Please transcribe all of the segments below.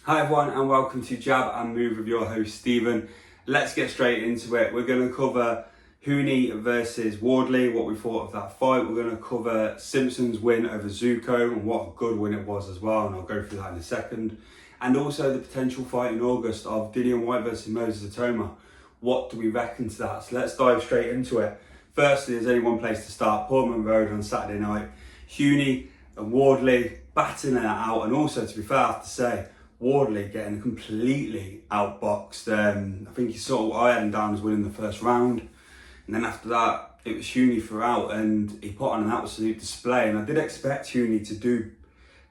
Hi everyone and welcome to Jab and Move with your host Stephen. Let's get straight into it. We're going to cover Huni versus Wardley, what we thought of that fight. We're going to cover Simpson's win over Zuko and what a good win it was as well, and I'll go through that in a second. And also the potential fight in August of Dillian Whyte versus Moses Itauma. What do we reckon to that? So let's dive straight into it. Firstly, there's only one place to start. Portman Road on Saturday night. Huni and Wardley battling it out, and also, to be fair, I have to say, Wardley getting completely outboxed. I think I had him down as winning the first round, and then after that it was Huni throughout, and he put on an absolute display. And I did expect Huni to do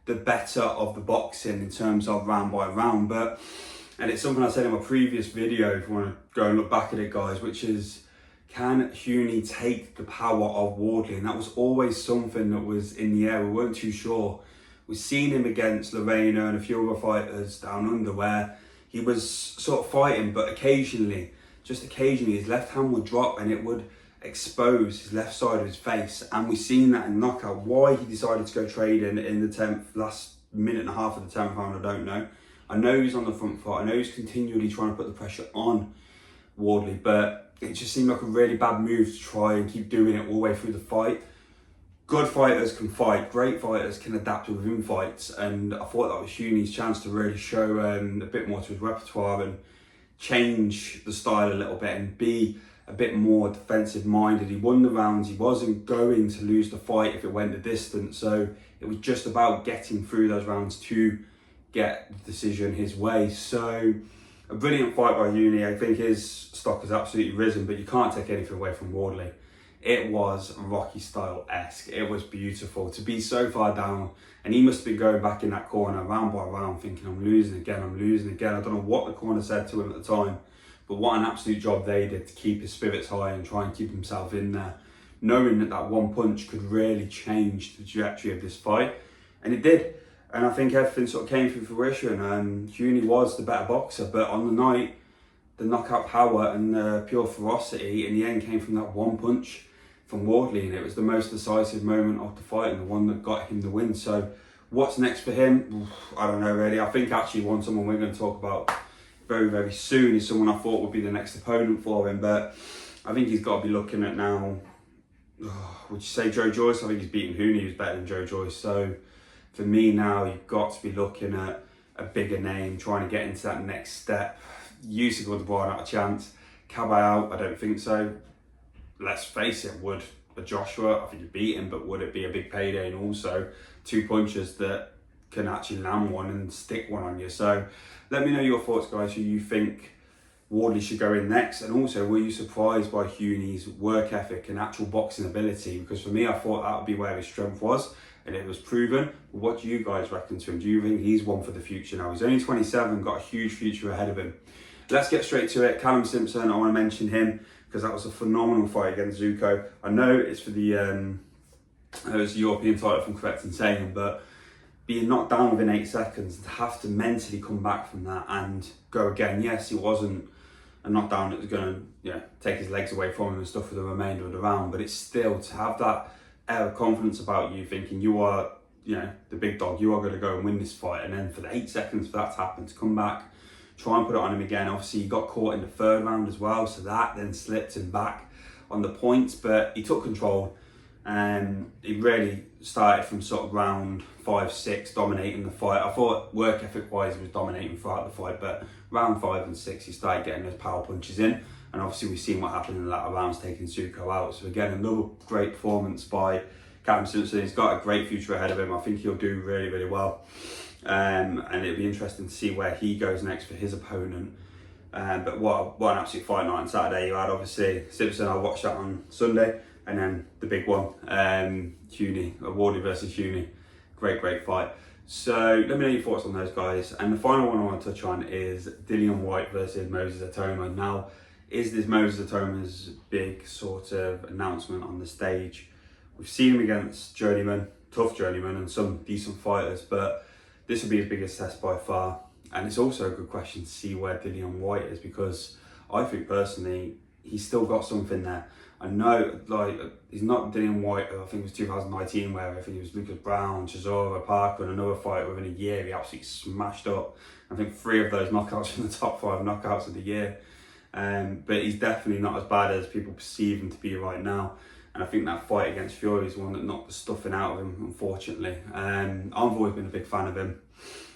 the better of the boxing in terms of round by round, and it's something I said in my previous video, if you want to go and look back at it guys, which is, can Huni take the power of Wardley? And that was always something that was in the air. We weren't too sure. We've seen him against Lorena and a few other fighters down under where he was sort of fighting, but occasionally, his left hand would drop and it would expose his left side of his face. And we've seen that in knockout. Why he decided to go trading in the last minute and a half of the 10th round, I don't know. I know he's on the front foot. I know he's continually trying to put the pressure on Wardley, but it just seemed like a really bad move to try and keep doing it all the way through the fight. Good fighters can fight, great fighters can adapt within fights, and I thought that was Huni's chance to really show a bit more to his repertoire and change the style a little bit and be a bit more defensive minded. He won the rounds, he wasn't going to lose the fight if it went the distance, so it was just about getting through those rounds to get the decision his way. So a brilliant fight by Huni. I think his stock has absolutely risen, but you can't take anything away from Wardley. It was Rocky style-esque. It was beautiful to be so far down, and he must have been going back in that corner round by round thinking, I'm losing again. I don't know what the corner said to him at the time, but what an absolute job they did to keep his spirits high and try and keep himself in there, knowing that that one punch could really change the trajectory of this fight, and it did. And I think everything sort of came to fruition, and Huni was the better boxer, but on the night, the knockout power and the pure ferocity in the end came from that one punch from Wardley, and it was the most decisive moment of the fight and the one that got him the win. So what's next for him? I don't know really. I think actually someone we're going to talk about very, very soon is someone I thought would be the next opponent for him, but I think he's got to be looking at now, would you say Joe Joyce? I think he's beaten Huni, who's better than Joe Joyce. So for me now, you've got to be looking at a bigger name, trying to get into that next step. Usyk would have brought out a chance. Caballero, I don't think so. Let's face it, would a Joshua, I think he'd beat him, but would it be a big payday? And also two punches that can actually land one and stick one on you. So let me know your thoughts guys, who you think Wardley should go in next, and also were you surprised by Huni's work ethic and actual boxing ability? Because for me, I thought that would be where his strength was, and it was proven. What do you guys reckon to him? Do you think he's one for the future now? He's only 27, got a huge future ahead of him. Let's get straight to it. Callum Simpson, I want to mention him because that was a phenomenal fight against Zuko. I know it's for the it's the European title, if I'm correct in saying, but being knocked down within 8 seconds, to have to mentally come back from that and go again. Yes, it wasn't a knockdown that was going to take his legs away from him and stuff for the remainder of the round, but it's still to have that air of confidence about you, thinking you are the big dog, you are going to go and win this fight, and then for the 8 seconds for that to happen, to come back, try and put it on him again. Obviously he got caught in the third round as well, so that then slipped him back on the points, but he took control and he really started from sort of round 5, 6 dominating the fight. I thought work ethic wise he was dominating throughout the fight, but round 5 and 6 he started getting those power punches in, and obviously we've seen what happened in the latter rounds, taking Zuko out. So again, another great performance by Callum Simpson. He's got a great future ahead of him. I think he'll do really, really well. And it'll be interesting to see where he goes next for his opponent. But what an absolute fight night on Saturday you had. Obviously Simpson, I watched that on Sunday, and then the big one, Wardley versus Huni. Great fight. So let me know your thoughts on those guys. And the final one I want to touch on is Dillian Whyte versus Moses Itauma. Now, is this Moses Itauma's big sort of announcement on the stage? We've seen him against journeymen, tough journeymen, and some decent fighters, but this will be his biggest test by far. And it's also a good question to see where Dillian Whyte is, because I think personally he's still got something there. I know, like, he's not Dillian Whyte, I think it was 2019, where I think it was Lucas Brown, Chisora, Parker, and another fight within a year he absolutely smashed up I think 3 of those knockouts in the top 5 knockouts of the year. But he's definitely not as bad as people perceive him to be right now. And I think that fight against Fury is one that knocked the stuffing out of him, unfortunately. I've always been a big fan of him.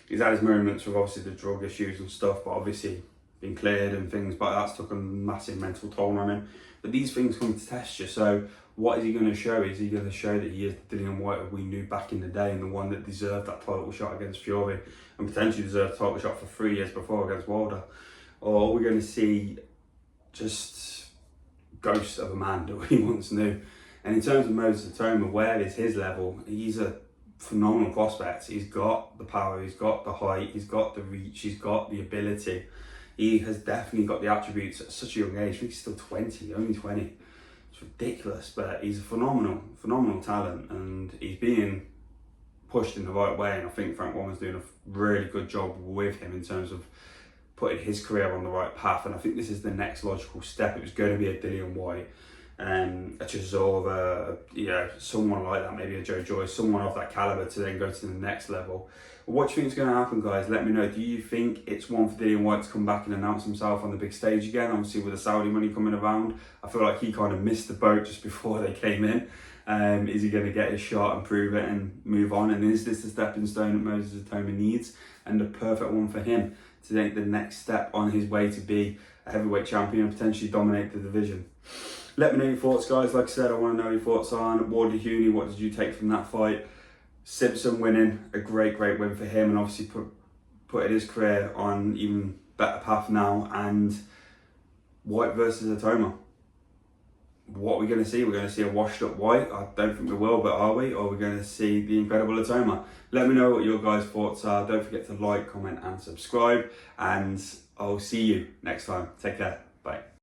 He's had his moments with obviously the drug issues and stuff, but obviously been cleared and things, but that's took a massive mental toll on him. But these things come to test you, so what is he going to show? Is he going to show that he is the Dillian Whyte we knew back in the day, and the one that deserved that title shot against Fury, and potentially deserved a title shot for 3 years before against Wilder? Or are we going to see just ghosts of a man that we once knew? And in terms of Moses Itauma, where is his level? He's a phenomenal prospect. He's got the power, he's got the height, he's got the reach, he's got the ability. He has definitely got the attributes at such a young age. I think he's still 20, only 20. It's ridiculous, but he's a phenomenal talent, and he's being pushed in the right way. And I think Frank Warren's doing a really good job with him in terms of putting his career on the right path. And I think this is the next logical step. It was going to be a Dillian Whyte, a Chisora, someone like that, maybe a Joe Joyce, someone of that caliber to then go to the next level. What do you think is going to happen, guys? Let me know. Do you think it's one for Dillian Whyte to come back and announce himself on the big stage again? Obviously, with the Saudi money coming around, I feel like he kind of missed the boat just before they came in. Is he going to get his shot and prove it and move on? And is this the stepping stone that Moses Itauma needs, and the perfect one for him to take the next step on his way to be a heavyweight champion and potentially dominate the division? Let me know your thoughts, guys. Like I said, I want to know your thoughts on Wardley Huni. What did you take from that fight? Simpson winning, a great win for him, and obviously put his career on even better path now. And Whyte versus Itauma. What are we going to see? We're going to see a washed up Whyte? I don't think we will, but are we? Or are we going to see the incredible Itauma? Let me know what your guys' thoughts are. Don't forget to like, comment and subscribe. And I'll see you next time. Take care. Bye.